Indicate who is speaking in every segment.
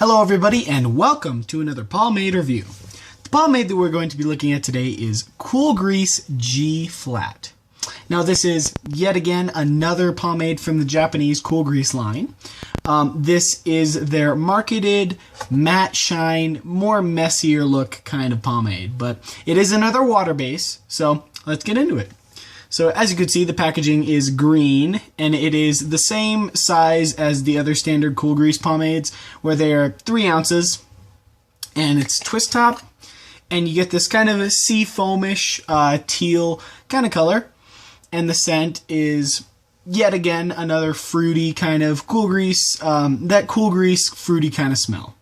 Speaker 1: Hello everybody and welcome to another pomade review. The pomade that we're going to be looking at today is Cool Grease G Flat. Now this is yet again another pomade from the Japanese Cool Grease line. This is their marketed matte shine, more messier look kind of pomade, but it is another water base, so let's get into it. So as you can see, the packaging is green, and it is the same size as the other standard Cool Grease pomades, where they are 3 ounces, and it's twist top, and you get this kind of a sea foamish teal kind of color, and the scent is yet again another fruity kind of Cool Grease, that Cool Grease fruity kind of smell.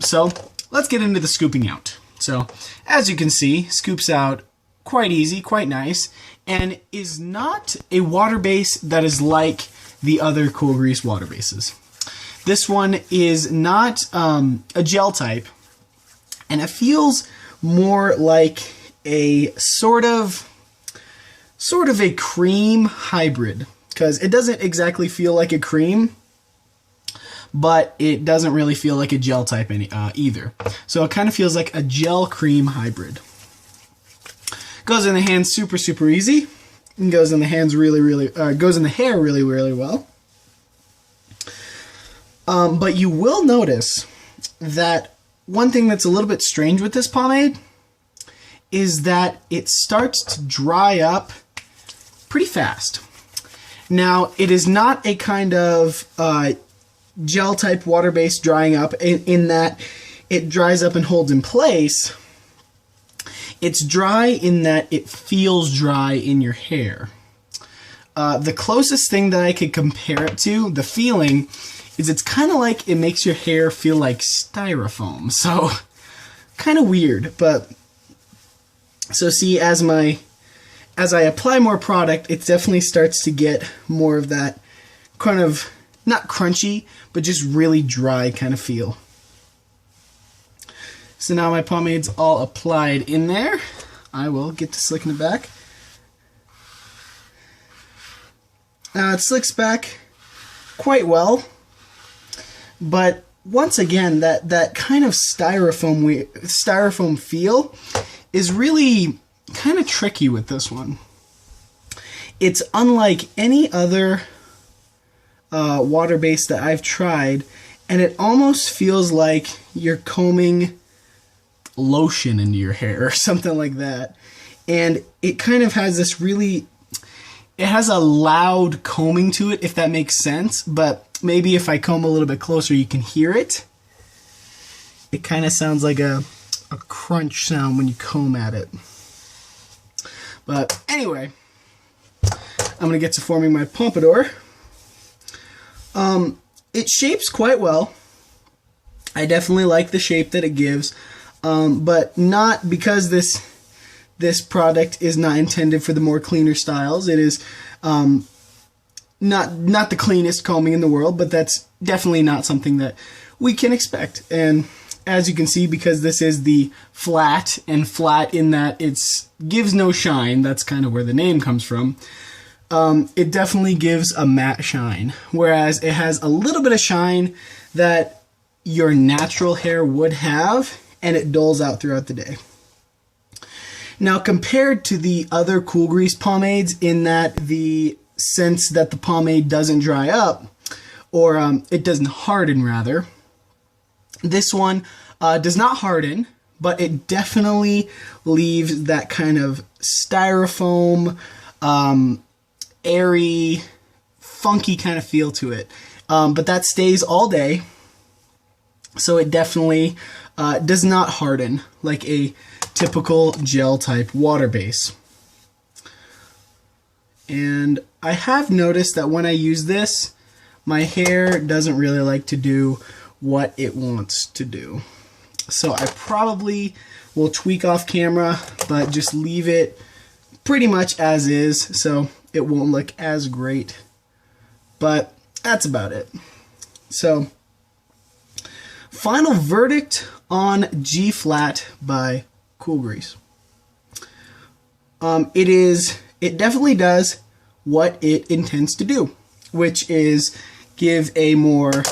Speaker 1: So let's get into the scooping out. So as you can see, scoops out quite easy, quite nice, and is not a water base that is like the other Cool Grease water bases. This one is not a gel type, and it feels more like a sort of a cream hybrid, because it doesn't exactly feel like a cream, but it doesn't really feel like a gel type either. So it kind of feels like a gel cream hybrid. Goes in the hands super easy, and goes in the hands goes in the hair really well. But you will notice that one thing that's a little bit strange with this pomade is that it starts to dry up pretty fast. Now, it is not a kind of gel type water base drying up in that it dries up and holds in place. It's dry in that it feels dry in your hair. The closest thing that I could compare it to, the feeling, is it's kind of like it makes your hair feel like styrofoam. So, kind of weird, but so see, as I apply more product, it definitely starts to get more of that kind of, not crunchy, but just really dry kind of feel. So now my pomade's all applied in there. I will get to slicking it back. It slicks back quite well, but once again, that kind of styrofoam feel is really kind of tricky with this one. It's unlike any other water base that I've tried, and it almost feels like you're combing lotion into your hair or something like that. And it kind of has this it has a loud combing to it, if that makes sense, but maybe if I comb a little bit closer you can hear it. It kind of sounds like a crunch sound when you comb at it. But anyway, I'm going to get to forming my pompadour. It shapes quite well. I definitely like the shape that it gives. But not because this product is not intended for the more cleaner styles. It is not the cleanest combing in the world, but that's definitely not something that we can expect. And as you can see, because this is the flat, and flat in that it gives no shine, that's kind of where the name comes from, it definitely gives a matte shine, whereas it has a little bit of shine that your natural hair would have, and it dulls out throughout the day. Now, compared to the other Cool Grease pomades, in that the sense that the pomade doesn't dry up, or it doesn't harden rather, this one does not harden, but it definitely leaves that kind of styrofoam, airy, funky kind of feel to it. But that stays all day, so it definitely does not harden like a typical gel type water base. And I have noticed that when I use this, my hair doesn't really like to do what it wants to do. So I probably will tweak off camera, but just leave it pretty much as is, so it won't look as great. But that's about it. So, final verdict on G Flat by Cool Grease. It definitely does what it intends to do, which is give a more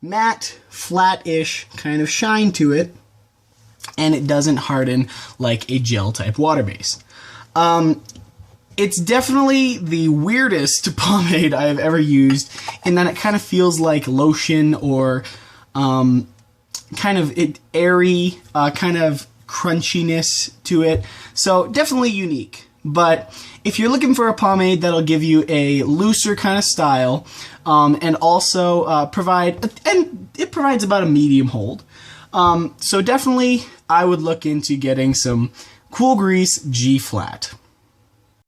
Speaker 1: matte, flat-ish kind of shine to it, and it doesn't harden like a gel-type water base. It's definitely the weirdest pomade I have ever used in that it kind of feels like lotion or kind of airy, kind of crunchiness to it. So definitely unique. But if you're looking for a pomade that'll give you a looser kind of style and also it provides about a medium hold. So definitely I would look into getting some Cool Grease G Flat.